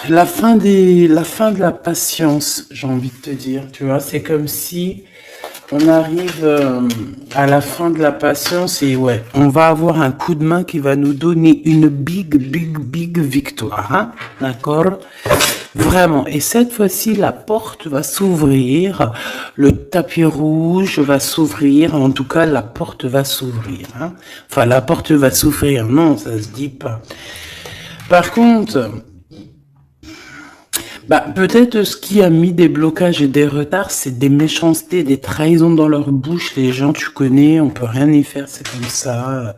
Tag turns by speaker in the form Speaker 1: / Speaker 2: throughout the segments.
Speaker 1: la fin de la patience, j'ai envie de te dire. Tu vois, c'est comme si on arrive à la fin de la patience et ouais, on va avoir un coup de main qui va nous donner une big victoire. Hein, d'accord? Vraiment. Et cette fois-ci, la porte va s'ouvrir, le tapis rouge va s'ouvrir. En tout cas, la porte va s'ouvrir. Hein. Enfin, la porte va s'ouvrir. Non, ça se dit pas. Par contre, bah, peut-être ce qui a mis des blocages et des retards, c'est des méchancetés, des trahisons dans leur bouche. Les gens, tu connais, on peut rien y faire, c'est comme ça.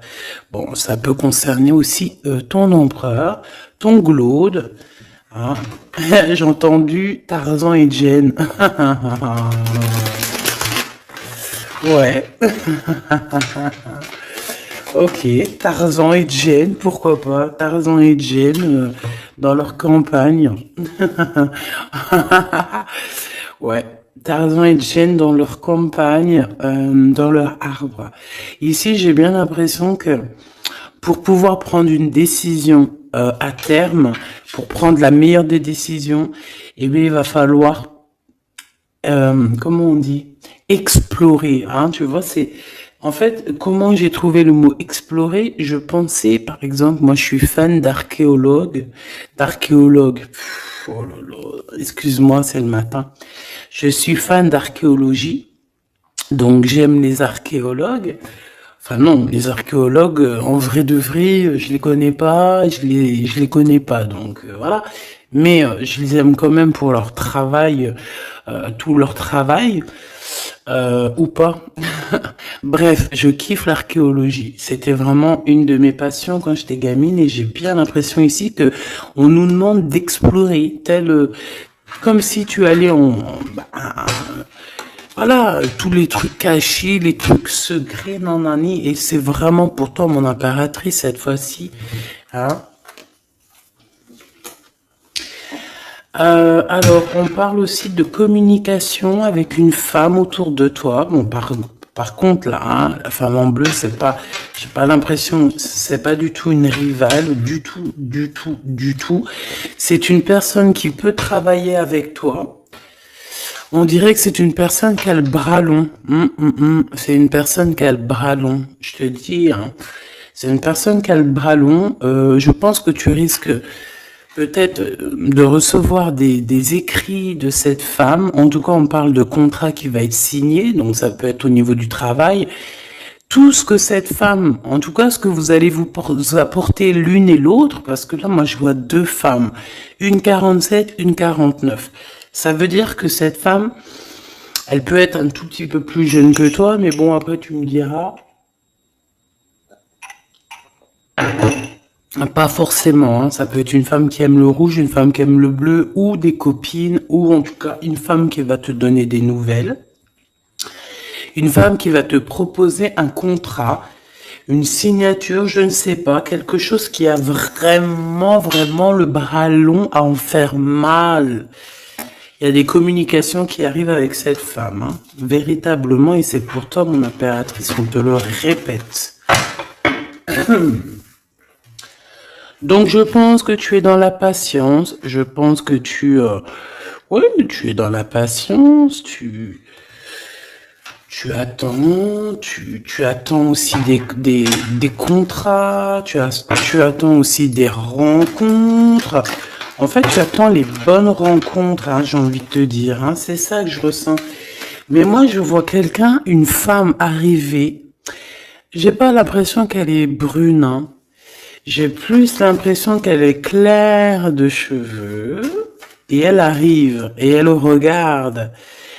Speaker 1: Bon, ça peut concerner aussi ton empereur, ton glaude. Hein. J'ai entendu Tarzan et Jane. Ouais. Ok, Tarzan et Jane, pourquoi pas? Tarzan et Jane dans leur campagne. Ouais, Tarzan et Jane dans leur campagne, dans leur arbre. Ici, j'ai bien l'impression que pour pouvoir prendre une décision à terme, pour prendre la meilleure des décisions, eh bien, il va falloir, comment on dit, explorer. Hein, tu vois, c'est en fait comment j'ai trouvé le mot explorer. Je pensais, par exemple, moi, je suis fan d'archéologue. Oh là là, excuse-moi, c'est le matin. Je suis fan d'archéologie, donc j'aime les archéologues. Enfin non, les archéologues, en vrai de vrai, je les connais pas, je les connais pas, donc voilà. Mais je les aime quand même pour leur travail, tout leur travail, ou pas. Bref, je kiffe l'archéologie. C'était vraiment une de mes passions quand j'étais gamine et j'ai bien l'impression ici que on nous demande d'explorer, comme si tu allais voilà, tous les trucs cachés, les trucs secrets, nanani, et c'est vraiment pour toi mon impératrice cette fois-ci. Hein. Alors, on parle aussi de communication avec une femme autour de toi. Bon, par contre, là, hein, la femme en bleu, c'est pas, j'ai pas l'impression, c'est pas du tout une rivale, du tout. C'est une personne qui peut travailler avec toi. On dirait que c'est une personne qui a le bras long. C'est une personne qui a le bras long. Je te dis, hein. C'est une personne qui a le bras long. Je pense que tu risques peut-être de recevoir des écrits de cette femme. En tout cas, on parle de contrat qui va être signé. Donc, ça peut être au niveau du travail. Tout ce que cette femme, en tout cas, ce que vous allez vous apporter l'une et l'autre, parce que là, moi, je vois deux femmes. Une 47, une 49. Ça veut dire que cette femme, elle peut être un tout petit peu plus jeune que toi, mais bon, après, tu me diras. Pas forcément, hein. Ça peut être une femme qui aime le rouge, une femme qui aime le bleu, ou des copines, ou en tout cas, une femme qui va te donner des nouvelles. Une femme qui va te proposer un contrat, une signature, je ne sais pas, quelque chose qui a vraiment le bras long à en faire mal. Il y a des communications qui arrivent avec cette femme, hein, véritablement, et c'est pour toi, mon impératrice, on te le répète. Donc, je pense que tu es dans la patience, je pense que oui, tu es dans la patience, tu attends, tu attends aussi des contrats, tu attends aussi des rencontres. En fait, tu attends les bonnes rencontres, hein, j'ai envie de te dire. Hein, c'est ça que je ressens. Mais moi, je vois quelqu'un, une femme arriver. J'ai pas l'impression qu'elle est brune. Hein. J'ai plus l'impression qu'elle est claire de cheveux. Et elle arrive et elle regarde.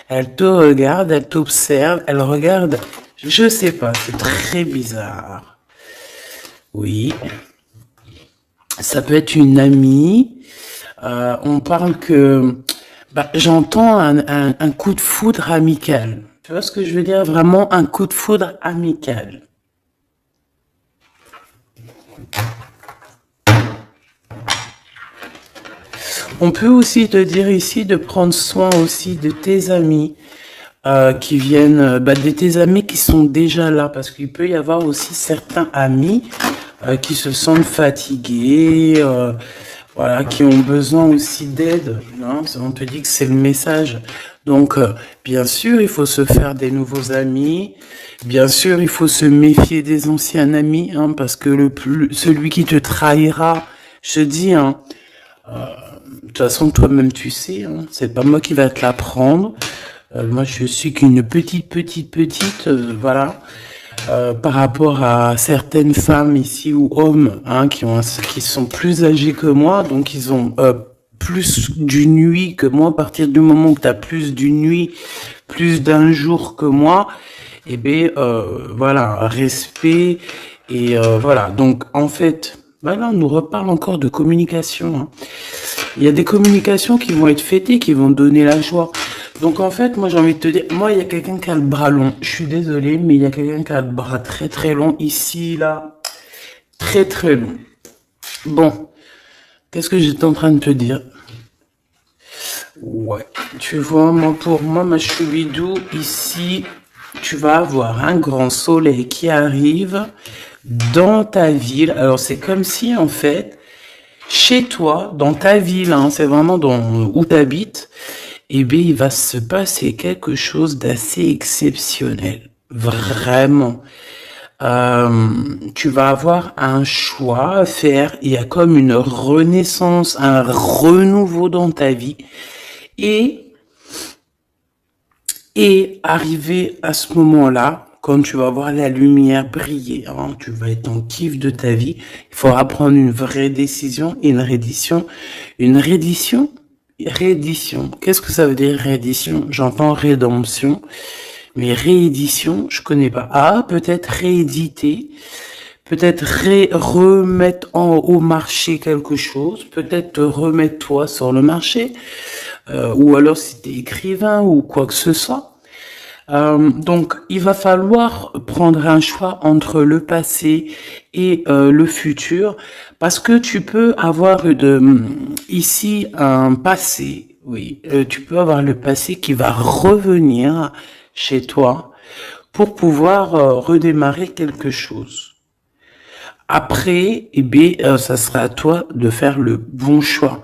Speaker 1: Elle te regarde, elle t'observe, elle regarde. Je sais pas, c'est très bizarre. Oui. Ça peut être une amie. On parle que j'entends un coup de foudre amical. Tu vois ce que je veux dire? Vraiment un coup de foudre amical. On peut aussi te dire ici de prendre soin aussi de tes amis qui viennent, de tes amis qui sont déjà là, parce qu'il peut y avoir aussi certains amis qui se sentent fatigués. voilà, qui ont besoin aussi d'aide. Hein, on te dit que c'est le message. Donc, bien sûr, il faut se faire des nouveaux amis. Bien sûr, il faut se méfier des anciens amis, hein, parce que celui qui te trahira, je te dis, hein, de toute façon, toi-même, tu sais, hein, c'est pas moi qui va te l'apprendre. Moi, je suis qu'une petite, voilà. Par rapport à certaines femmes ici ou hommes, hein, qui sont plus âgés que moi, donc ils ont plus d'une nuit que moi. À partir du moment où tu as plus d'une nuit, plus d'un jour que moi, eh bien, voilà, respect. Et voilà, donc en fait, voilà, on nous reparle encore de communication. Hein. Il y a des communications qui vont être fêtées, qui vont donner la joie. Donc en fait, moi j'ai envie de te dire, moi il y a quelqu'un qui a le bras long. Je suis désolée, mais il y a quelqu'un qui a le bras très long ici, là, très long. Bon, qu'est-ce que j'étais en train de te dire? Ouais, tu vois, moi pour moi, ma choubidou, ici, tu vas avoir un grand soleil qui arrive dans ta ville. Alors c'est comme si en fait, chez toi, dans ta ville, hein, c'est vraiment dans où tu habites, eh bien, il va se passer quelque chose d'assez exceptionnel. Vraiment. Tu vas avoir un choix à faire. Il y a comme une renaissance, un renouveau dans ta vie. Et, arrivé à ce moment-là, quand tu vas voir la lumière briller, hein, tu vas être en kiff de ta vie, il faudra prendre une vraie décision, une reddition. Une reddition? Réédition. Qu'est-ce que ça veut dire réédition? J'entends rédemption, mais réédition, je connais pas. Ah, peut-être rééditer, peut-être remettre au marché quelque chose, peut-être te remettre toi sur le marché, ou alors si t'es écrivain ou quoi que ce soit. Donc, il va falloir prendre un choix entre le passé et le futur, parce que tu peux avoir ici un passé, oui, tu peux avoir le passé qui va revenir chez toi pour pouvoir redémarrer quelque chose. Après, eh bien, ça sera à toi de faire le bon choix.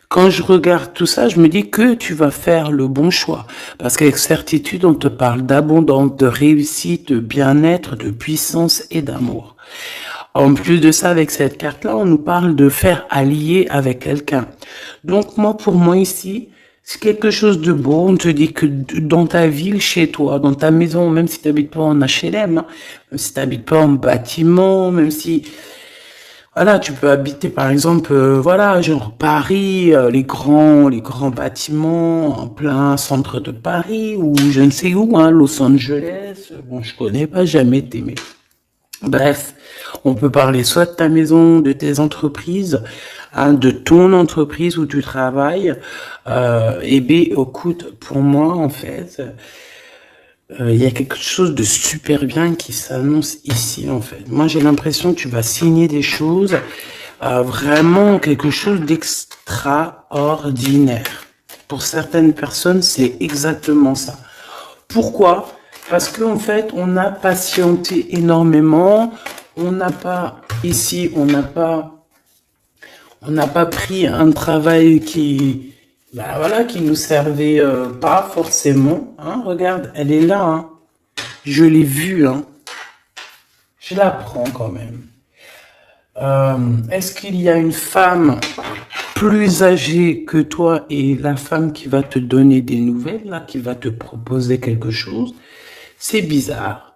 Speaker 1: Quand je regarde tout ça, je me dis que tu vas faire le bon choix. Parce qu'avec certitude, on te parle d'abondance, de réussite, de bien-être, de puissance et d'amour. En plus de ça, avec cette carte-là, on nous parle de faire allier avec quelqu'un. Donc moi, pour moi ici, c'est quelque chose de beau. On te dit que dans ta ville, chez toi, dans ta maison, même si tu n'habites pas en HLM, hein, même si tu n'habites pas en bâtiment, même si... Voilà, tu peux habiter par exemple, voilà, genre Paris, les grands bâtiments en plein centre de Paris ou je ne sais où, hein, Los Angeles. Bon, je connais pas, jamais été, mais bref, on peut parler soit de ta maison, de tes entreprises, hein, de ton entreprise où tu travailles. Et bien, écoute, pour moi, en fait, il y a quelque chose de super bien qui s'annonce ici, en fait. Moi, j'ai l'impression que tu vas signer des choses, vraiment quelque chose d'extraordinaire. Pour certaines personnes, c'est exactement ça. Pourquoi? Parce qu'en fait, on a patienté énormément. On n'a pas, ici, on n'a pas pris un travail qui, bah voilà, qui nous servait pas forcément. Hein, regarde, elle est là. Hein. Je l'ai vue. Hein. Je la prends quand même. Est-ce qu'il y a une femme plus âgée que toi et la femme qui va te donner des nouvelles, là, qui va te proposer quelque chose? C'est bizarre.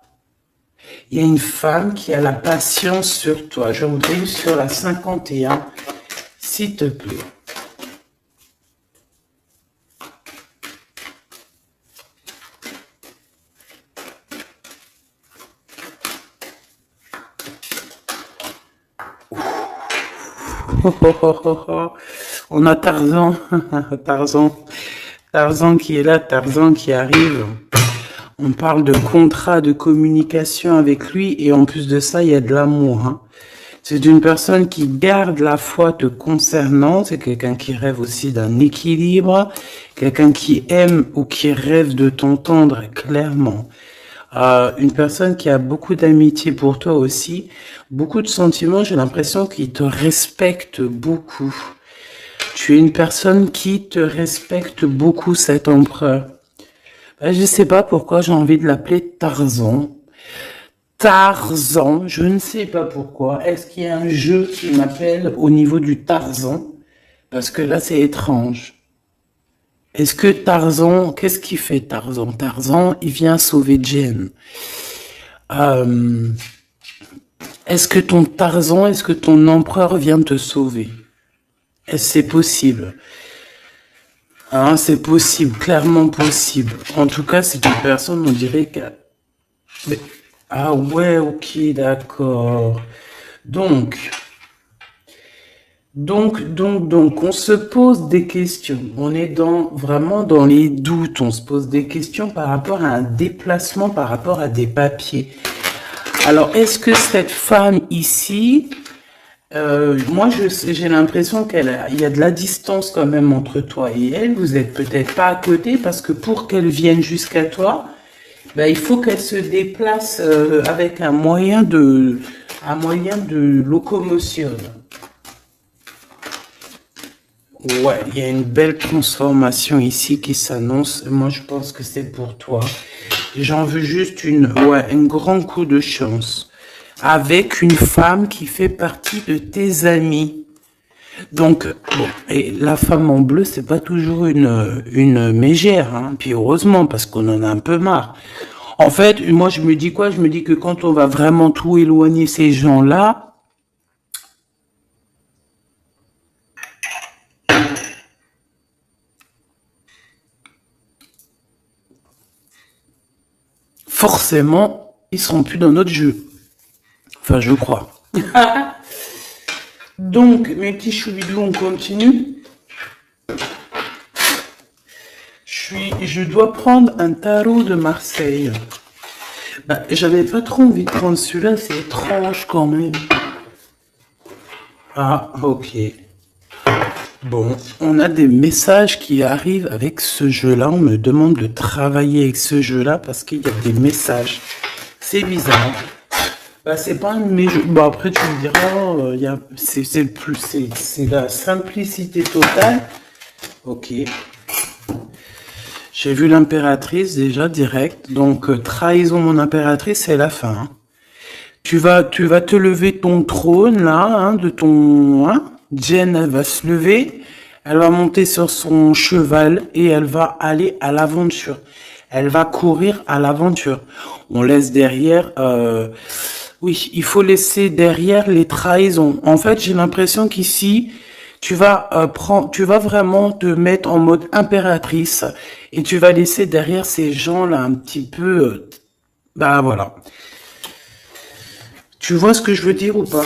Speaker 1: Il y a une femme qui a la patience sur toi. Je voudrais sur la 51, s'il te plaît. On a Tarzan, Tarzan qui est là, Tarzan qui arrive. On parle de contrat de communication avec lui et en plus de ça, il y a de l'amour. Hein. C'est une personne qui garde la foi te concernant. C'est quelqu'un qui rêve aussi d'un équilibre, quelqu'un qui aime ou qui rêve de t'entendre clairement. Une personne qui a beaucoup d'amitié pour toi aussi, beaucoup de sentiments. J'ai l'impression qu'il te respecte beaucoup. Tu es une personne qui te respecte beaucoup, cet empereur. Ben, je sais pas pourquoi j'ai envie de l'appeler Tarzan. Tarzan, je ne sais pas pourquoi. Est-ce qu'il y a un jeu qui m'appelle au niveau du Tarzan? Parce que là, c'est étrange. Est-ce que Tarzan, qu'est-ce qu'il fait Tarzan? Tarzan, il vient sauver Jen. Euh, est-ce que ton empereur vient te sauver? Est-ce que c'est possible? Hein, c'est possible, clairement possible. En tout cas, c'est une personne, on dirait que... Mais- Ah ouais, ok, d'accord. Donc, donc, on se pose des questions. On est vraiment dans les doutes. On se pose des questions par rapport à un déplacement, par rapport à des papiers. Alors, est-ce que cette femme ici, moi, j'ai l'impression il y a de la distance quand même entre toi et elle. Vous êtes peut-être pas à côté parce que pour qu'elle vienne jusqu'à toi, ben, il faut qu'elle se déplace avec un moyen de locomotion. Ouais, il y a une belle transformation ici qui s'annonce. Moi, je pense que c'est pour toi. J'en veux juste un grand coup de chance. Avec une femme qui fait partie de tes amis. Donc, bon, et la femme en bleu, c'est pas toujours une mégère, hein. Puis heureusement, parce qu'on en a un peu marre. En fait, moi, je me dis quoi? Je me dis que quand on va vraiment tout éloigner ces gens-là, forcément, ils seront plus dans notre jeu. Enfin, je crois. Donc, mes petits choubidous, on continue. Je dois prendre un tarot de Marseille. Bah, j'avais pas trop envie de prendre celui-là, c'est étrange quand même. Ah, ok. Bon, on a des messages qui arrivent avec ce jeu-là. On me demande de travailler avec ce jeu-là parce qu'il y a des messages. C'est bizarre. Bah, c'est pas un de mes jeux. Bon, après, tu me diras, c'est la simplicité totale. Ok. J'ai vu l'impératrice déjà direct. Donc, trahison mon impératrice, c'est la fin. Hein. Tu vas te lever de ton trône, là, hein, de ton, hein. Jen, elle va se lever. Elle va monter sur son cheval et elle va aller à l'aventure. Elle va courir à l'aventure. On laisse derrière, oui, il faut laisser derrière les trahisons. En fait, j'ai l'impression qu'ici, tu vas vraiment te mettre en mode impératrice et tu vas laisser derrière ces gens-là un petit peu, bah voilà. Tu vois ce que je veux dire ou pas?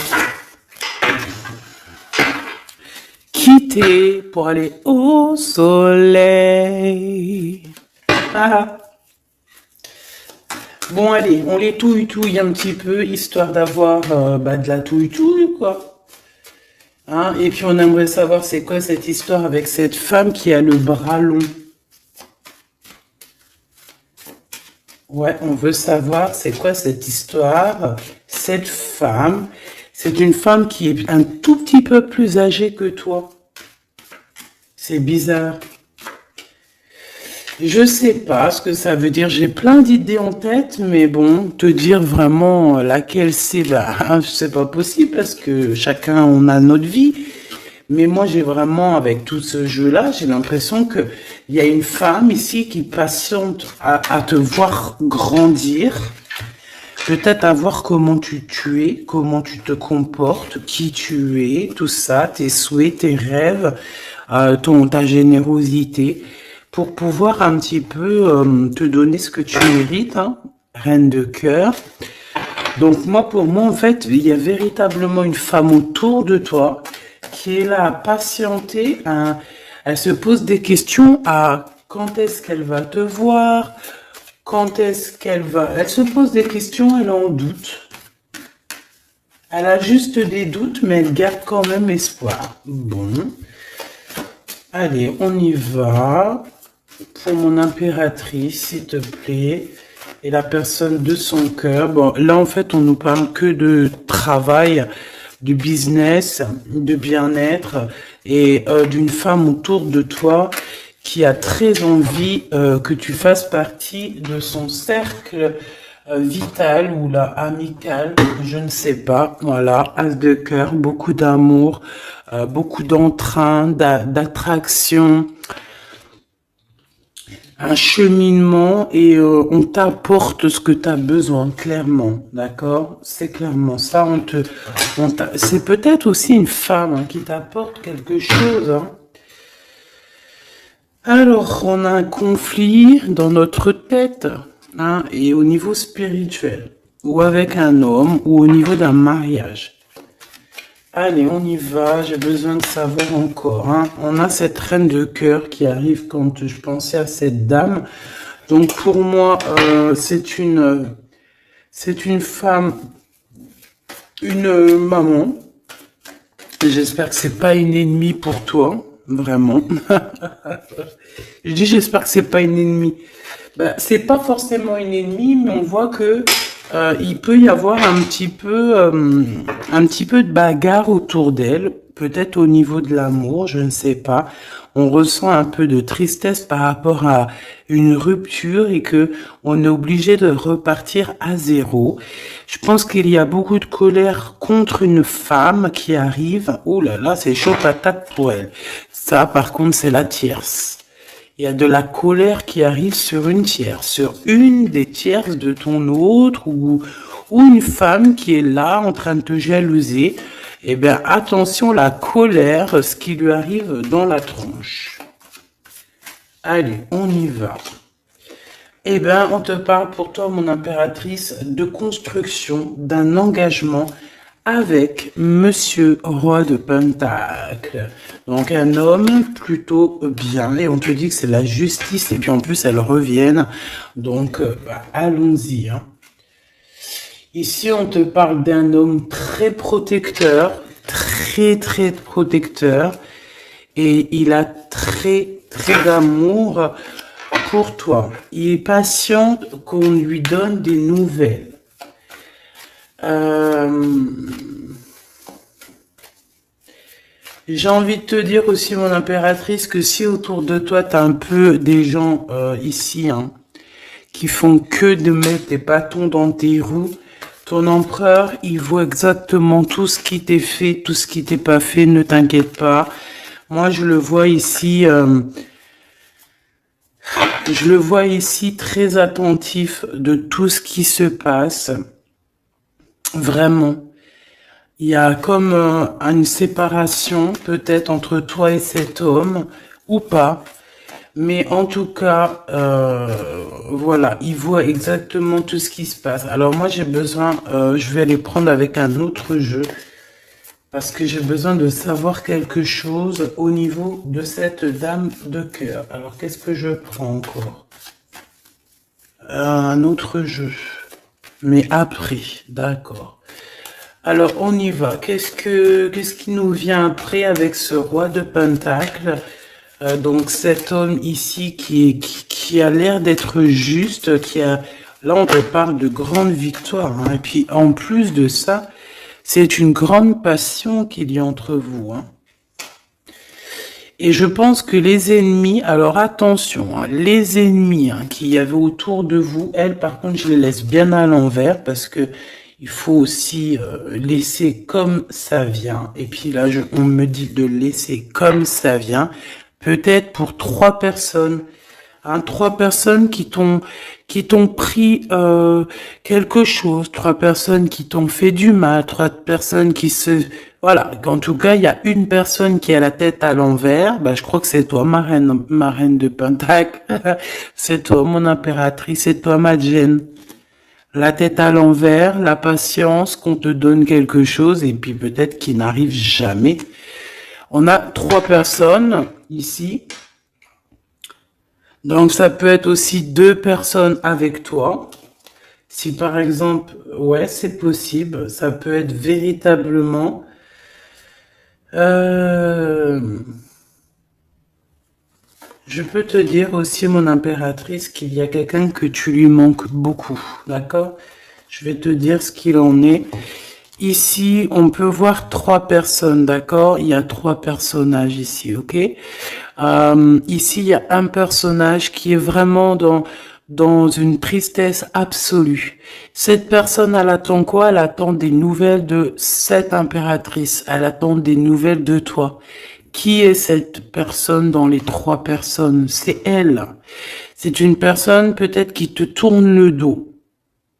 Speaker 1: Quitter pour aller au soleil. Ah. Bon, allez, on les touille un petit peu, histoire d'avoir de la touille, quoi. Hein? Et puis, on aimerait savoir c'est quoi cette histoire avec cette femme qui a le bras long. Ouais, on veut savoir c'est quoi cette histoire. Cette femme, c'est une femme qui est un tout petit peu plus âgée que toi. C'est bizarre. Je sais pas ce que ça veut dire. J'ai plein d'idées en tête, mais bon, te dire vraiment laquelle c'est, bah, c'est pas possible parce que chacun on a notre vie. Mais moi, j'ai vraiment, avec tout ce jeu-là, j'ai l'impression que il y a une femme ici qui patiente à te voir grandir, peut-être à voir comment tu es, comment tu te comportes, qui tu es, tout ça, tes souhaits, tes rêves, ta générosité, pour pouvoir un petit peu te donner ce que tu mérites, hein, reine de cœur. Donc moi, pour moi, en fait, il y a véritablement une femme autour de toi qui est là à patienter. Elle se pose des questions à quand est-ce qu'elle va te voir, quand est-ce qu'elle va... Elle se pose des questions, elle en doute. Elle a juste des doutes, mais elle garde quand même espoir. Bon. Allez, on y va. Pour mon impératrice, s'il te plaît. Et la personne de son cœur. Bon, là, en fait, on nous parle que de travail du business, de bien-être et d'une femme autour de toi qui a très envie que tu fasses partie de son cercle vital ou là amical, je ne sais pas. Voilà, as de cœur, beaucoup d'amour, beaucoup d'entrain, d'attraction, un cheminement et on t'apporte ce que tu as besoin, clairement, d'accord? C'est clairement ça. C'est peut-être aussi une femme hein, qui t'apporte quelque chose. Hein. Alors, on a un conflit dans notre tête hein, et au niveau spirituel, ou avec un homme, ou au niveau d'un mariage. Allez, on y va, j'ai besoin de savoir encore. Hein. On a cette reine de cœur qui arrive quand je pensais à cette dame. Donc pour moi, c'est une femme, une maman. J'espère que c'est pas une ennemie pour toi, vraiment. Je dis j'espère que c'est pas une ennemie. Ben, c'est pas forcément une ennemie, mais on voit que il peut y avoir un petit peu de bagarre autour d'elle, peut-être au niveau de l'amour, je ne sais pas. On ressent un peu de tristesse par rapport à une rupture et que on est obligé de repartir à zéro. Je pense qu'il y a beaucoup de colère contre une femme qui arrive. Oh là là, c'est chaud patate pour elle. Ça, par contre, c'est la tierce. Il y a de la colère qui arrive sur une tierce, sur une des tierces de ton autre ou une femme qui est là en train de te jalouser. Eh bien, attention, la colère, ce qui lui arrive dans la tronche. Allez, on y va. Eh bien, on te parle pour toi, mon impératrice, de construction, d'un engagement avec Monsieur Roi de Pentacle. Donc un homme plutôt bien, et on te dit que c'est la justice, et puis en plus elles reviennent. Donc allons-y. Hein. Ici on te parle d'un homme très protecteur, très protecteur, et il a très d'amour pour toi. Il est patient qu'on lui donne des nouvelles. J'ai envie de te dire aussi, mon impératrice, que si autour de toi, tu as un peu des gens ici hein, qui font que de mettre des bâtons dans tes roues, ton empereur, il voit exactement tout ce qui t'est fait, tout ce qui t'est pas fait, ne t'inquiète pas. Moi, je le vois ici très attentif de tout ce qui se passe. Vraiment. Il y a comme une séparation peut-être entre toi et cet homme, ou pas. Mais en tout cas, voilà, il voit exactement tout ce qui se passe. Alors moi, j'ai besoin, je vais aller prendre avec un autre jeu, parce que j'ai besoin de savoir quelque chose au niveau de cette dame de cœur. Alors, qu'est-ce que je prends encore? Un autre jeu. Mais après, d'accord. Alors, on y va. Qu'est-ce qui nous vient après avec ce roi de Pentacle? Donc, cet homme ici qui a l'air d'être juste, là, on te parle de grande victoire. Hein. Et puis, en plus de ça, c'est une grande passion qu'il y a entre vous. Hein. Et je pense que les ennemis, alors attention, hein, les ennemis hein, qu'il y avait autour de vous, elles, par contre, je les laisse bien à l'envers parce que il faut aussi laisser comme ça vient. Et puis là, on me dit de laisser comme ça vient. Peut-être pour 3 personnes. Hein, 3 personnes qui t'ont pris quelque chose. 3 personnes qui t'ont fait du mal. 3 personnes qui se... Voilà. En tout cas, il y a une personne qui a la tête à l'envers. Bah, je crois que c'est toi, ma reine de Pentacle. C'est toi, mon impératrice. C'est toi, ma Jen. La tête à l'envers, la patience, qu'on te donne quelque chose et puis peut-être qu'il n'arrive jamais. On a 3 personnes ici. Donc ça peut être aussi 2 personnes avec toi. Si par exemple, ouais, c'est possible. Ça peut être véritablement... Je peux te dire aussi, mon impératrice, qu'il y a quelqu'un que tu lui manques beaucoup, d'accord? Je vais te dire ce qu'il en est. Ici, on peut voir 3 personnes, d'accord? Il y a 3 personnages ici, ok? Ici, il y a un personnage qui est vraiment dans une tristesse absolue. Cette personne, elle attend quoi? Elle attend des nouvelles de cette impératrice. Elle attend des nouvelles de toi. Qui est cette personne dans les 3 personnes? C'est elle. C'est une personne peut-être qui te tourne le dos.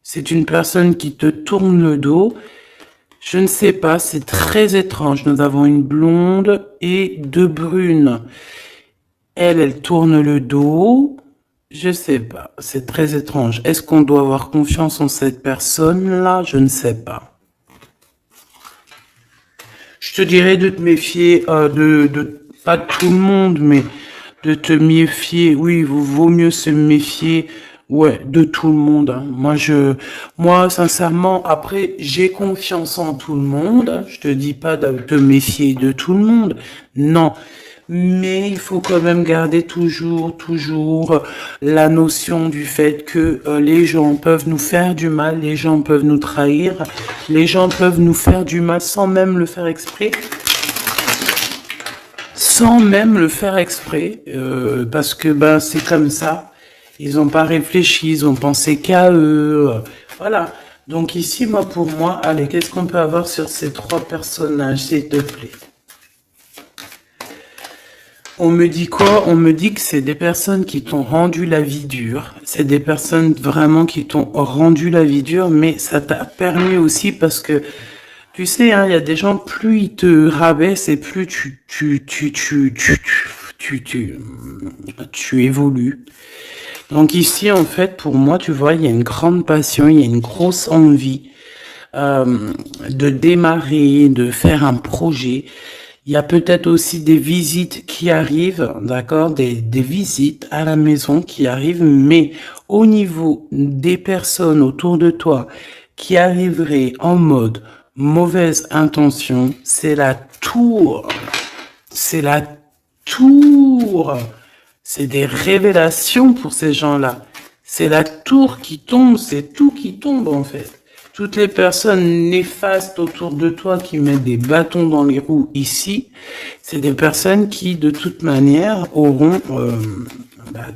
Speaker 1: C'est une personne qui te tourne le dos. Je ne sais pas, c'est très étrange. Nous avons une blonde et 2 brunes. Elle tourne le dos. Je sais pas, c'est très étrange. Est-ce qu'on doit avoir confiance en cette personne-là? Je ne sais pas. Je te dirais de te méfier pas de tout le monde, mais de te méfier. Oui, vaut mieux se méfier, ouais, de tout le monde, hein. Moi, sincèrement, après, j'ai confiance en tout le monde. Je te dis pas de te méfier de tout le monde. Non. Mais il faut quand même garder toujours la notion du fait que les gens peuvent nous faire du mal, les gens peuvent nous trahir, les gens peuvent nous faire du mal sans même le faire exprès. Sans même le faire exprès, parce que ben c'est comme ça. Ils n'ont pas réfléchi, ils ont pensé qu'à eux. Voilà. Donc ici, pour moi, allez, qu'est-ce qu'on peut avoir sur ces 3 personnages, s'il te plaît? On me dit quoi? On me dit que c'est des personnes qui t'ont rendu la vie dure. C'est des personnes vraiment qui t'ont rendu la vie dure, mais ça t'a permis aussi parce que, tu sais, hein, il y a des gens, plus ils te rabaissent et plus tu évolues. Donc ici, en fait, pour moi, tu vois, il y a une grande passion, il y a une grosse envie de démarrer, de faire un projet. Il y a peut-être aussi des visites qui arrivent, d'accord, des visites à la maison qui arrivent, mais au niveau des personnes autour de toi qui arriveraient en mode mauvaise intention, c'est la tour. C'est la tour. C'est des révélations pour ces gens-là. C'est la tour qui tombe, c'est tout qui tombe en fait. Toutes les personnes néfastes autour de toi qui mettent des bâtons dans les roues ici, c'est des personnes qui, de toute manière, auront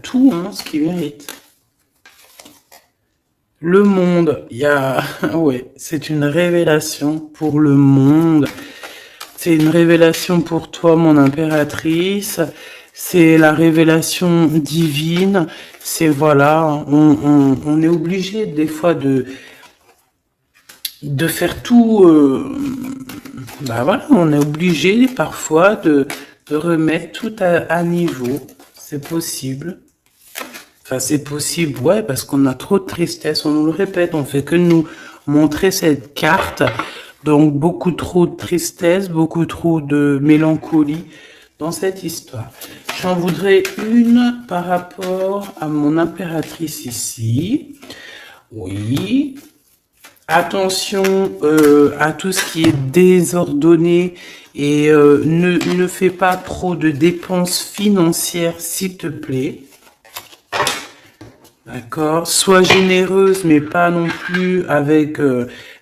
Speaker 1: tout ce qu'ils méritent. Le monde, il y a... ouais, c'est une révélation pour le monde. C'est une révélation pour toi, mon impératrice. C'est la révélation divine. C'est voilà, on est obligé des fois de faire tout, voilà, on est obligé parfois de remettre tout à niveau. C'est possible. Enfin, c'est possible, ouais, parce qu'on a trop de tristesse, on nous le répète, on fait que nous montrer cette carte. Donc, beaucoup trop de tristesse, beaucoup trop de mélancolie dans cette histoire. J'en voudrais une par rapport à mon impératrice ici. Oui. Attention à tout ce qui est désordonné et ne fais pas trop de dépenses financières, s'il te plaît. D'accord? Sois généreuse, mais pas non plus avec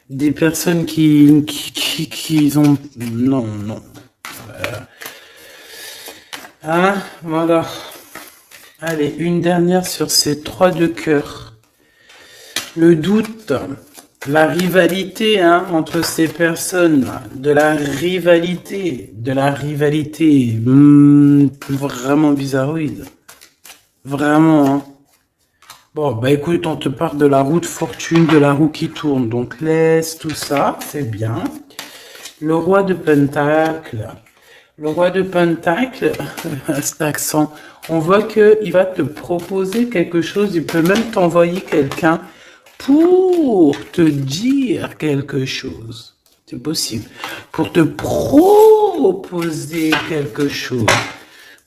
Speaker 1: des personnes qui ont... Non. Hein? Voilà. Allez, une dernière sur ces 3 de cœur. Le doute, la rivalité entre ces personnes, de la rivalité, vraiment bizarroïde. Vraiment, hein. Bon, bah écoute, on te parle de la roue de fortune, de la roue qui tourne. Donc laisse tout ça, c'est bien. Le roi de Pentacle. Le roi de Pentacle, cet accent, on voit qu'il va te proposer quelque chose. Il peut même t'envoyer quelqu'un pour te dire quelque chose. C'est possible. Pour te proposer quelque chose.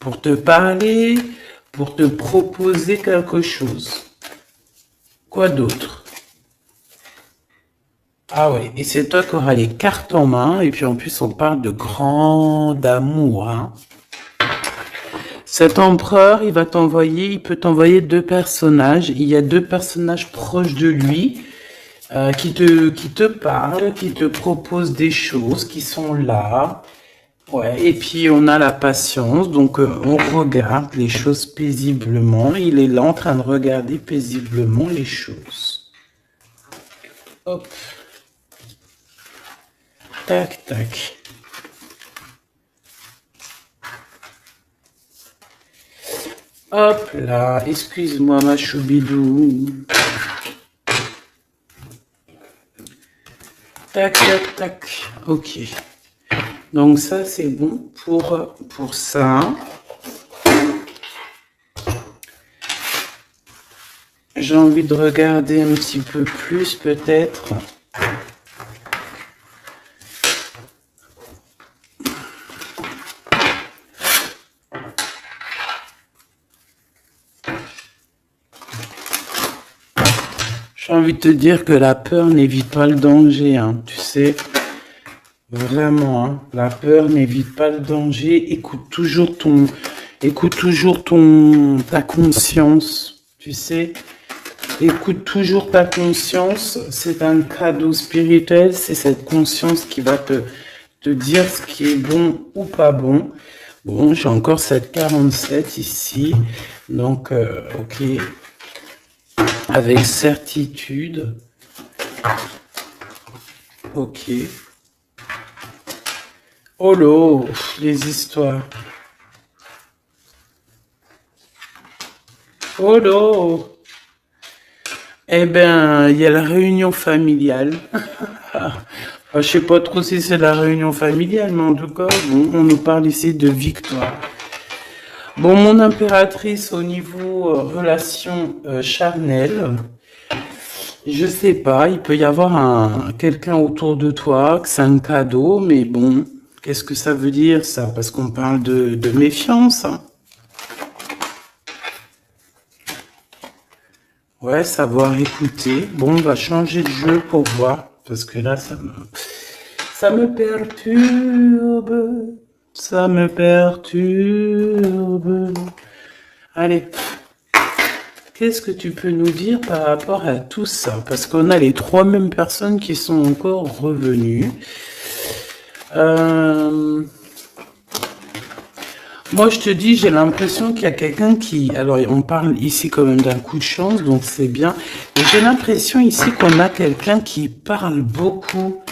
Speaker 1: Pour te parler, pour te proposer quelque chose. Quoi d'autre? Ah ouais, et c'est toi qui auras les cartes en main, et puis en plus on parle de grand amour, hein. Cet empereur, il peut t'envoyer 2 personnages, il y a 2 personnages proches de lui, qui te parle, qui te propose des choses qui sont là. Ouais, et puis on a la patience, donc on regarde les choses paisiblement. Il est là en train de regarder paisiblement les choses. Hop, tac, tac. Hop là, excuse-moi ma choubidou. Tac, tac, tac. Ok. Donc ça, c'est bon pour ça. J'ai envie de regarder un petit peu plus, peut-être. J'ai envie de te dire que la peur n'évite pas le danger, hein, tu sais. Vraiment, hein, la peur n'évite pas le danger. Écoute toujours ta conscience, tu sais. Écoute toujours ta conscience. C'est un cadeau spirituel. C'est cette conscience qui va te dire ce qui est bon ou pas bon. Bon, j'ai encore cette 47 ici. Donc, ok. Avec certitude. Ok. Oh là, les histoires. Oh là. Eh ben, il y a la réunion familiale. Je sais pas trop si c'est la réunion familiale, mais en tout cas, bon, on nous parle ici de victoire. Bon, mon impératrice au niveau relation charnelle, je sais pas, il peut y avoir quelqu'un autour de toi, que c'est un cadeau, mais bon, qu'est-ce que ça veut dire ça? Parce qu'on parle de méfiance, hein. Ouais, savoir écouter. Bon, on va changer de jeu pour voir, parce que là, ça me perturbe. Ça me perturbe. Allez. Qu'est-ce que tu peux nous dire par rapport à tout ça? Parce qu'on a les trois mêmes personnes qui sont encore revenues. Moi, je te dis, j'ai l'impression qu'il y a quelqu'un qui... Alors, on parle ici quand même d'un coup de chance, donc c'est bien. Et j'ai l'impression ici qu'on a quelqu'un qui parle beaucoup.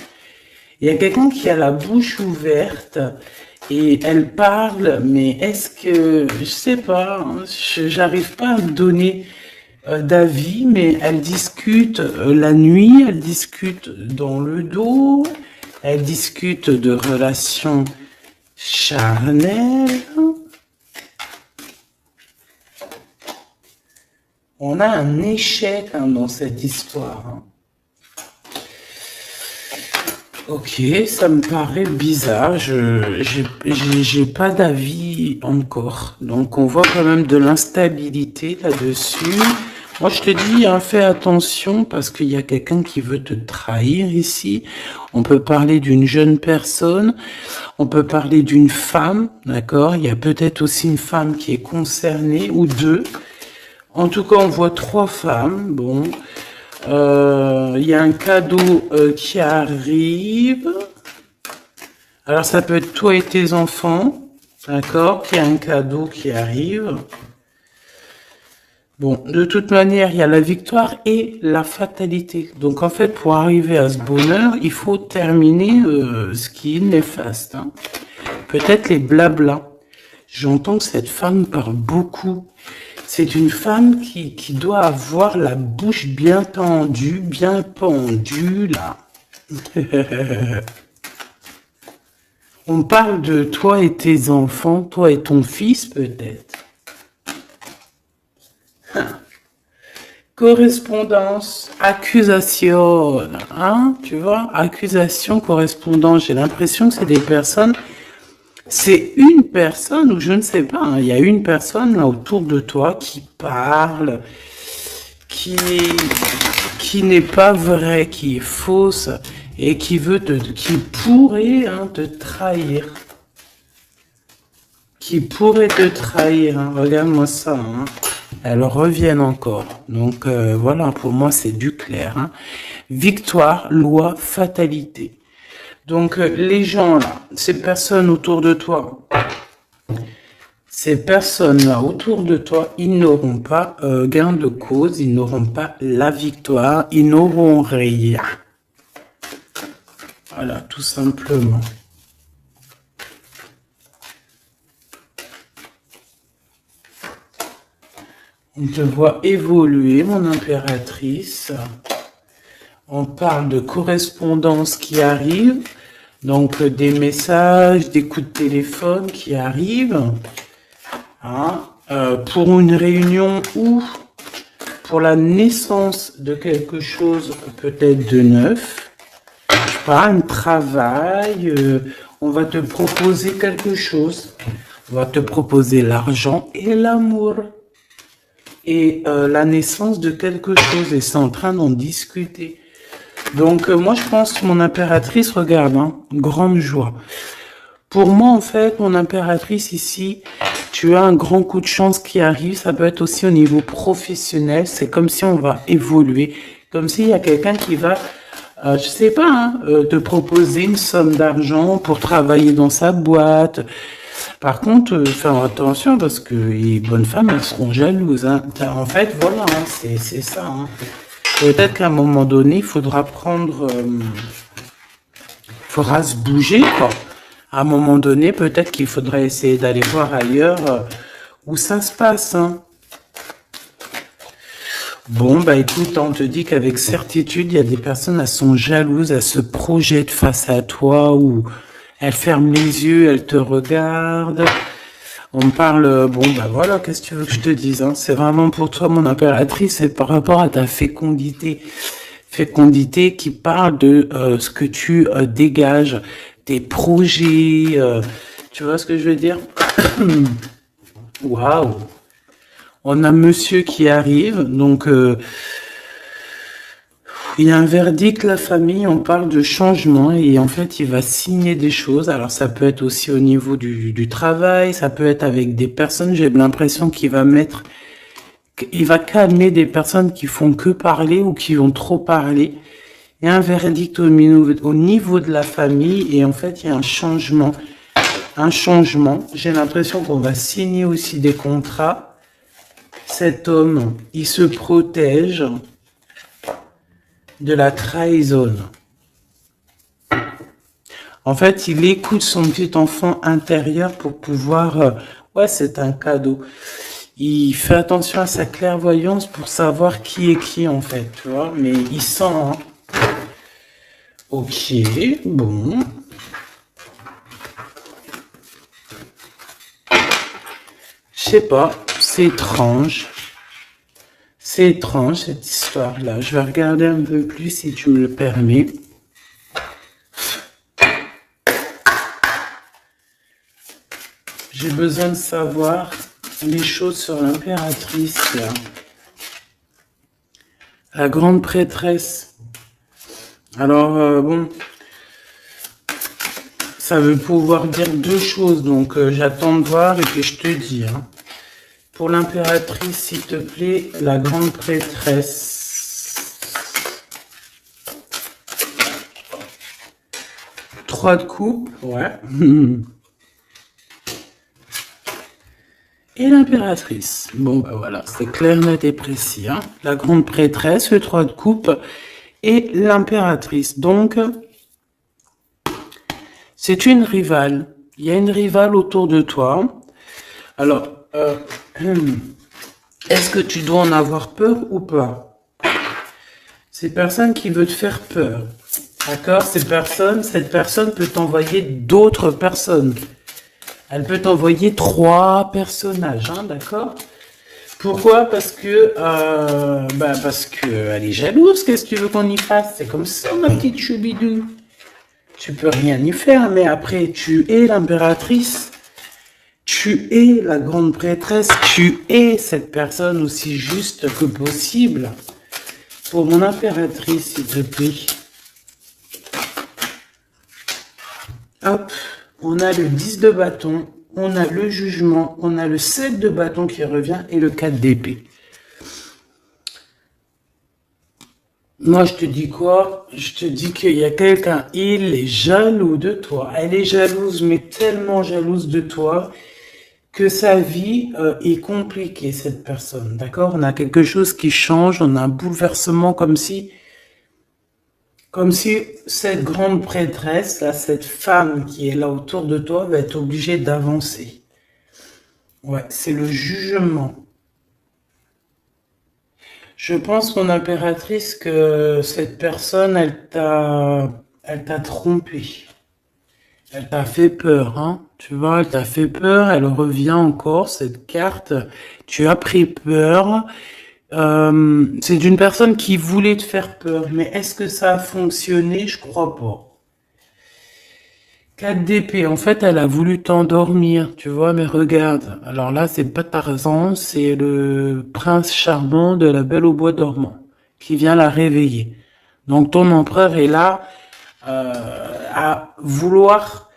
Speaker 1: Il y a quelqu'un qui a la bouche ouverte et elle parle, mais est-ce que... Je sais pas, hein, j'arrive pas à me donner d'avis, mais elle discute la nuit, elle discute dans le dos, elle discute de relations charnelles. On a un échec hein, dans cette histoire. Hein. Ok, ça me paraît bizarre. J'ai pas d'avis encore. Donc on voit quand même de l'instabilité là-dessus. Moi je te dis, hein, fais attention parce qu'il y a quelqu'un qui veut te trahir ici. On peut parler d'une jeune personne, on peut parler d'une femme, d'accord? Il y a peut-être aussi une femme qui est concernée ou deux. En tout cas, on voit trois femmes. Bon. Il y a un cadeau qui arrive. Alors, ça peut être toi et tes enfants. D'accord? Il y a un cadeau qui arrive. Bon, de toute manière, il y a la victoire et la fatalité. Donc, en fait, pour arriver à ce bonheur, il faut terminer ce qui est néfaste. Hein. Peut-être les blablas. J'entends que cette femme parle beaucoup. C'est une femme qui doit avoir la bouche bien tendue, bien pendue, là. On parle de toi et tes enfants, toi et ton fils, peut-être. Correspondance, accusation, hein, tu vois, accusation, correspondance. J'ai l'impression que c'est des personnes... C'est une personne, ou je ne sais pas, hein, il y a une personne là autour de toi qui parle, qui n'est pas vraie, qui est fausse, et qui pourrait hein, te trahir. Qui pourrait te trahir, hein. Regarde-moi ça. Hein. elles reviennent encore. Donc voilà, pour moi c'est du clair. Hein. Victoire, loi, fatalité. Donc les gens là, ces personnes autour de toi, ces personnes-là autour de toi, ils n'auront pas gain de cause, ils n'auront pas la victoire, ils n'auront rien. Voilà, tout simplement. On te voit évoluer, mon impératrice. On parle de correspondance qui arrive, donc des messages, des coups de téléphone qui arrivent. Hein, pour une réunion ou pour la naissance de quelque chose peut-être de neuf. Pas un travail, on va te proposer quelque chose. On va te proposer l'argent et l'amour. Et la naissance de quelque chose. Et c'est en train d'en discuter. Donc moi je pense que mon impératrice, regarde, hein, grande joie. Pour moi en fait, mon impératrice ici, tu as un grand coup de chance qui arrive. Ça peut être aussi au niveau professionnel. C'est comme si on va évoluer. Comme s'il y a quelqu'un qui va... je sais pas, hein, te proposer une somme d'argent pour travailler dans sa boîte. Par contre, faire attention parce que les bonnes femmes, elles seront jalouses. Hein. En fait, voilà, hein, c'est ça. Hein. Peut-être qu'à un moment donné, il faudra prendre... faudra se bouger, quoi. À un moment donné, peut-être qu'il faudrait essayer d'aller voir ailleurs où ça se passe. Hein. Bon, bah écoute, on te dit qu'avec certitude, il y a des personnes, elles sont jalouses, elles se projettent face à toi ou elles ferment les yeux, elles te regardent. On me parle, bon, bah voilà, qu'est-ce que tu veux que je te dise, hein? C'est vraiment pour toi, mon impératrice, c'est par rapport à ta fécondité. Fécondité qui parle de ce que tu dégages, tes projets, tu vois ce que je veux dire? Waouh! On a monsieur qui arrive, donc il y a un verdict, la famille, on parle de changement et en fait il va signer des choses. Alors ça peut être aussi au niveau du travail, ça peut être avec des personnes, j'ai l'impression qu'il va calmer des personnes qui font que parler ou qui vont trop parler. Il y a un verdict au niveau de la famille et en fait il y a un changement. J'ai l'impression qu'on va signer aussi des contrats. Cet homme, il se protège de la trahison. En fait, il écoute son petit enfant intérieur pour pouvoir... ouais, c'est un cadeau. Il fait attention à sa clairvoyance pour savoir qui est qui, en fait, tu vois. Mais il sent... Hein. Ok, bon. Je sais pas, c'est étrange. C'est étrange, cette histoire-là. Je vais regarder un peu plus, si tu me le permets. J'ai besoin de savoir les choses sur l'impératrice. La grande prêtresse. Alors, bon... ça veut pouvoir dire deux choses, donc j'attends de voir et puis je te dis. Hein. Pour l'impératrice, s'il te plaît, la grande prêtresse. 3 de coupe, ouais. Et l'impératrice. Bon, bah voilà, c'est clair, net et précis. Hein. La grande prêtresse, le 3 de coupe et l'impératrice. Donc, c'est une rivale. Il y a une rivale autour de toi. Alors, est-ce que tu dois en avoir peur ou pas? Ces personnes qui veulent te faire peur. D'accord? Cette personne peut t'envoyer d'autres personnes. Elle peut t'envoyer 3 personnages, hein, d'accord? Pourquoi? Parce que elle est jalouse. Qu'est-ce que tu veux qu'on y fasse? C'est comme ça, ma petite choubidou. Tu peux rien y faire, mais après, tu es l'impératrice. Tu es la grande prêtresse. Tu es cette personne aussi juste que possible. Pour mon impératrice, s'il te plaît. Hop. On a le 10 de bâton, on a le jugement, on a le 7 de bâton qui revient et le 4 d'épée. Moi, je te dis quoi? Je te dis qu'il y a quelqu'un, il est jaloux de toi. Elle est jalouse, mais tellement jalouse de toi que sa vie est compliquée, cette personne. D'accord? On a quelque chose qui change, on a un bouleversement comme si cette grande prêtresse, là, cette femme qui est là autour de toi, va être obligée d'avancer. Ouais, c'est le jugement. Je pense, mon impératrice, que cette personne, elle t'a trompé. Elle t'a fait peur, hein. Tu vois, elle t'a fait peur, elle revient encore, cette carte. Tu as pris peur. C'est d'une personne qui voulait te faire peur. Mais est-ce que ça a fonctionné? Je crois pas. 4 d'épée, en fait, elle a voulu t'endormir, tu vois, mais regarde. Alors là, c'est pas Tarzan, c'est le prince charmant de la Belle au bois dormant qui vient la réveiller. Donc ton empereur est là à vouloir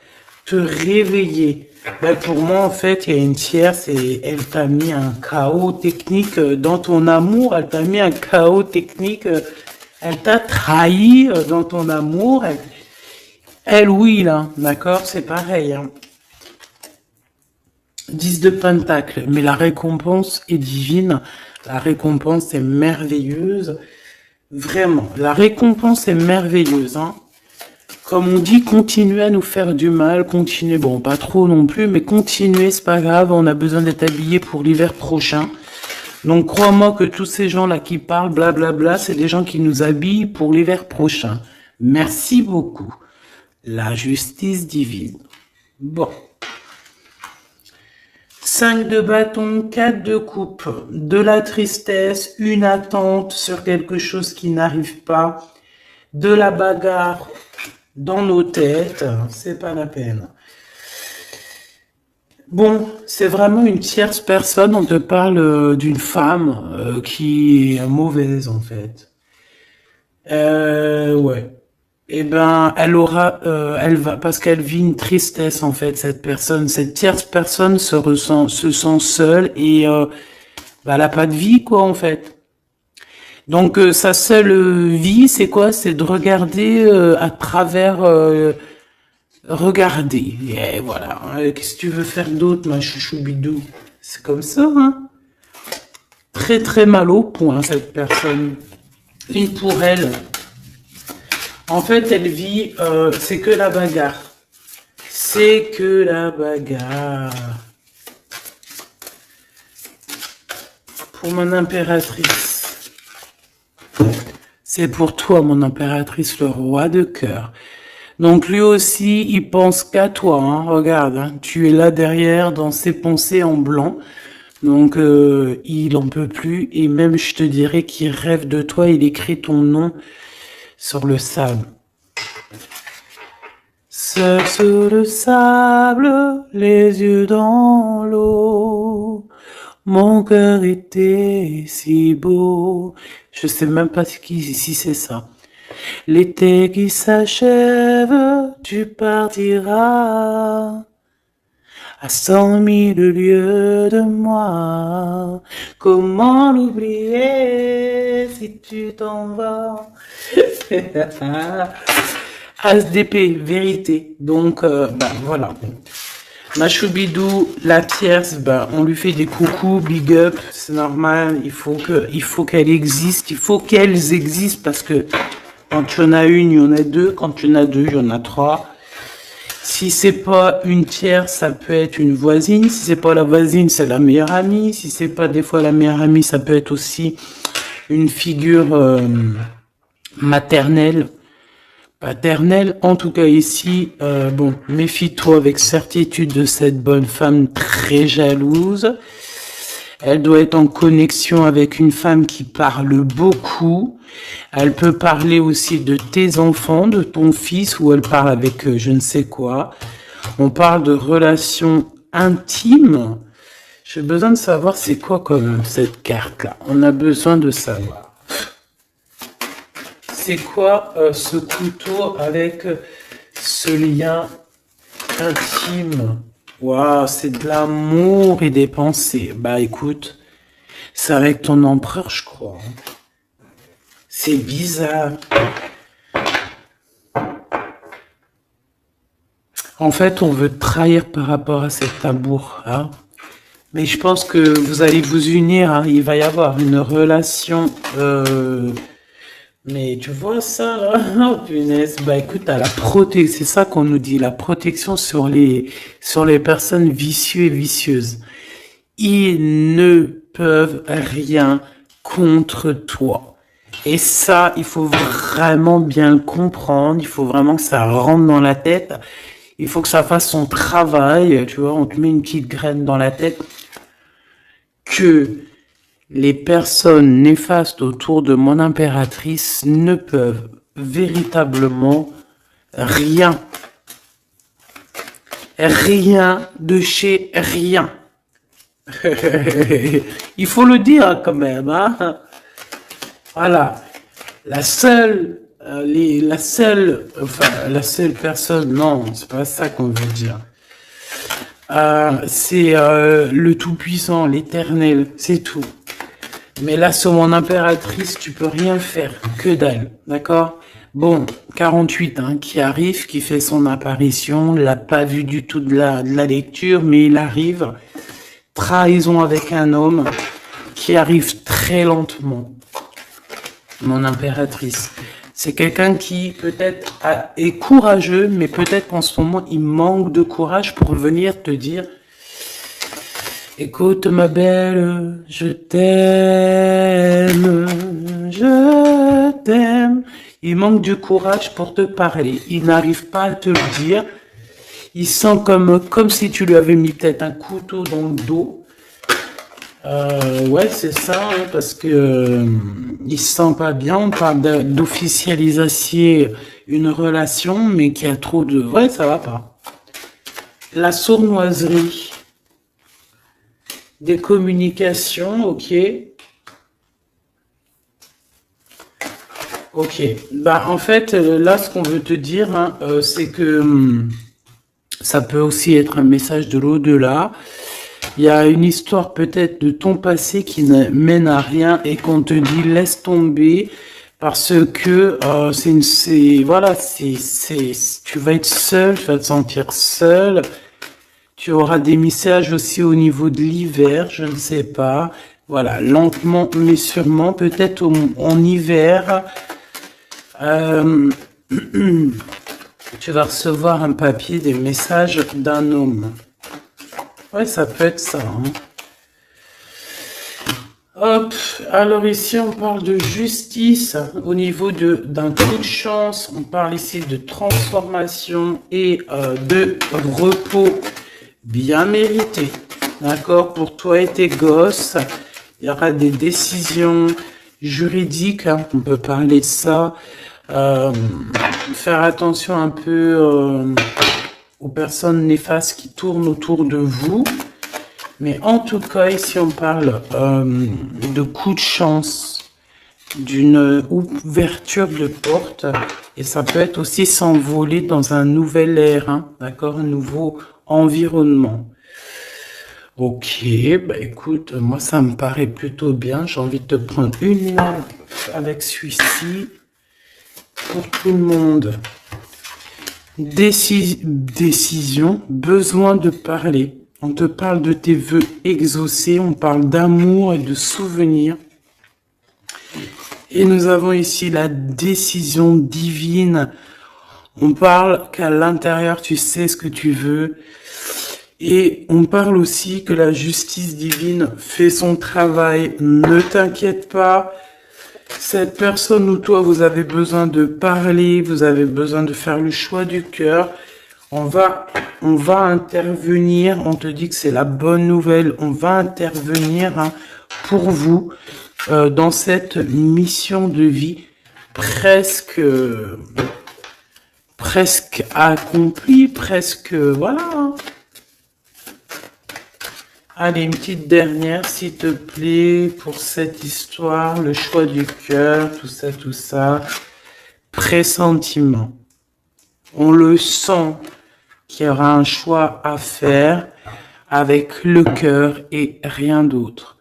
Speaker 1: te réveiller. Ben, pour moi, en fait, il y a une tierce et elle t'a mis un chaos technique dans ton amour. Elle t'a mis un chaos technique. Elle t'a trahi dans ton amour. Elle, oui, là, d'accord, c'est pareil. Hein. 10 de Pentacle, mais la récompense est divine. La récompense est merveilleuse. Vraiment, la récompense est merveilleuse. Hein. Comme on dit, continuez à nous faire du mal, continuez, bon, pas trop non plus, mais continuez, c'est pas grave, on a besoin d'être habillés pour l'hiver prochain. Donc crois-moi que tous ces gens-là qui parlent, blablabla, c'est des gens qui nous habillent pour l'hiver prochain. Merci beaucoup. La justice divine. Bon. 5 de bâton, 4 de coupe, de la tristesse, une attente sur quelque chose qui n'arrive pas, de la bagarre dans nos têtes, c'est pas la peine. Bon, c'est vraiment une tierce personne, on te parle d'une femme qui est mauvaise en fait. Ouais. Eh ben, elle va, parce qu'elle vit une tristesse en fait, cette personne, cette tierce personne se sent seule et bah, elle a pas de vie quoi en fait. Donc sa seule vie, c'est quoi? C'est de regarder à travers, regarder. Et voilà. Qu'est-ce que tu veux faire d'autre, ma chouchou bidou? C'est comme ça, hein? Très très mal au point cette personne. Une pour elle. En fait, elle vit, c'est que la bagarre. C'est que la bagarre. Pour mon impératrice. C'est pour toi, mon impératrice, le roi de cœur. Donc lui aussi, il pense qu'à toi. Hein. Regarde, hein, tu es là derrière dans ses pensées en blanc. Donc il en peut plus. Et même, je te dirais qu'il rêve de toi. Il écrit ton nom sur le sable. Seul sur le sable, les yeux dans l'eau. Mon cœur était si beau. Je sais même pas si c'est ça. L'été qui s'achève, tu partiras à 100 000 lieues de moi. Comment l'oublier si tu t'en vas? As d'épée, vérité. Donc, bah, voilà. Machoubidou, la tierce, bah, on lui fait des coucous, big up, c'est normal. Il faut qu'elle existe. Il faut qu'elles existent parce que quand tu en as une, il y en a deux. Quand tu en as deux, il y en a trois. Si c'est pas une tierce, ça peut être une voisine. Si c'est pas la voisine, c'est la meilleure amie. Si c'est pas des fois la meilleure amie, ça peut être aussi une figure maternelle, paternelle. En tout cas ici, bon, méfie-toi avec certitude de cette bonne femme très jalouse. Elle doit être en connexion avec une femme qui parle beaucoup. Elle peut parler aussi de tes enfants, de ton fils, ou elle parle avec je ne sais quoi. On parle de relations intimes. J'ai besoin de savoir c'est quoi quand même cette carte-là. On a besoin de savoir. C'est quoi ce couteau avec ce lien intime? Waouh, c'est de l'amour et des pensées. Bah écoute, c'est avec ton empereur, je crois. C'est bizarre. En fait, on veut te trahir par rapport à cet amour, hein. Mais je pense que vous allez vous unir, hein. Il va y avoir une relation. Mais tu vois ça, là? Oh, punaise. Bah écoute, à la protection, c'est ça qu'on nous dit, la protection sur les personnes vicieuses et vicieuses. Ils ne peuvent rien contre toi. Et ça, il faut vraiment bien le comprendre. Il faut vraiment que ça rentre dans la tête. Il faut que ça fasse son travail. Tu vois, on te met une petite graine dans la tête que les personnes néfastes autour de mon impératrice ne peuvent véritablement rien. Rien de chez rien. Il faut le dire quand même, hein. Voilà. La seule personne, non, c'est pas ça qu'on veut dire. C'est le Tout-Puissant, l'Éternel, c'est tout. Mais là, sur mon impératrice, tu peux rien faire, que dalle, d'accord? Bon, 48, hein, qui arrive, qui fait son apparition, l'a pas vu du tout de la lecture, mais il arrive. Trahison avec un homme qui arrive très lentement. Mon impératrice. C'est quelqu'un qui peut-être est courageux, mais peut-être qu'en ce moment, il manque de courage pour venir te dire: écoute ma belle, je t'aime, je t'aime. Il manque du courage pour te parler. Il n'arrive pas à te le dire. Il sent comme si tu lui avais mis peut-être un couteau dans le dos. Ouais, c'est ça, hein, parce que il se sent pas bien. On parle d'officialiser une relation, mais qui a trop de... Ouais, ça va pas. La sournoiserie. Des communications, ok. Ok. Bah, en fait, là, ce qu'on veut te dire, hein, c'est que ça peut aussi être un message de l'au-delà. Il y a une histoire peut-être de ton passé qui ne mène à rien et qu'on te dit laisse tomber parce que tu vas être seul, tu vas te sentir seul. Tu auras des messages aussi au niveau de l'hiver, je ne sais pas. Voilà, lentement mais sûrement, peut-être en hiver, tu vas recevoir un papier, des messages d'un homme. Ouais, ça peut être ça, hein. Hop, alors ici on parle de justice au niveau d'un coup de chance, on parle ici de transformation et de repos bien mérité, d'accord, pour toi et tes gosses. Il y aura des décisions juridiques, hein, on peut parler de ça, faire attention un peu aux personnes néfastes qui tournent autour de vous. Mais en tout cas, ici, on parle de coup de chance, d'une ouverture de porte. Et ça peut être aussi s'envoler dans un nouvel air, hein, d'accord, un nouveau environnement. Ok, bah écoute, moi, ça me paraît plutôt bien. J'ai envie de te prendre une lampe avec celui-ci pour tout le monde. Décision, besoin de parler. On te parle de tes vœux exaucés, on parle d'amour et de souvenirs. Et nous avons ici la décision divine. On parle qu'à l'intérieur, tu sais ce que tu veux. Et on parle aussi que la justice divine fait son travail. Ne t'inquiète pas. Cette personne ou toi, vous avez besoin de parler, vous avez besoin de faire le choix du cœur. On va intervenir, on te dit que c'est la bonne nouvelle, on va intervenir, hein, pour vous dans cette mission de vie presque accomplie, presque, voilà, hein. Allez, une petite dernière, s'il te plaît, pour cette histoire, le choix du cœur, tout ça. Pressentiment. On le sent qu'il y aura un choix à faire avec le cœur et rien d'autre.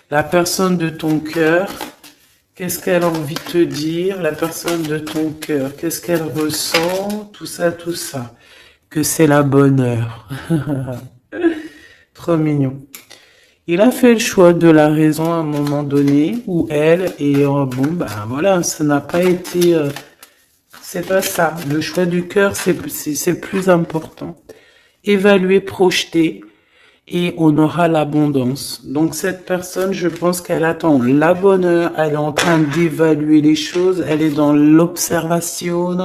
Speaker 1: La personne de ton cœur, Qu'est-ce qu'elle a envie de te dire, la personne de ton cœur? Qu'est-ce qu'elle ressent? Tout ça, tout ça. Que c'est la bonne heure. Trop mignon. Il a fait le choix de la raison à un moment donné, ou elle, et bon, ben voilà, ça n'a pas été... c'est pas ça. Le choix du cœur, c'est le plus important. Évaluer, projeter, et on aura l'abondance. Donc cette personne, je pense qu'elle attend la bonne heure, elle est en train d'évaluer les choses, elle est dans l'observation,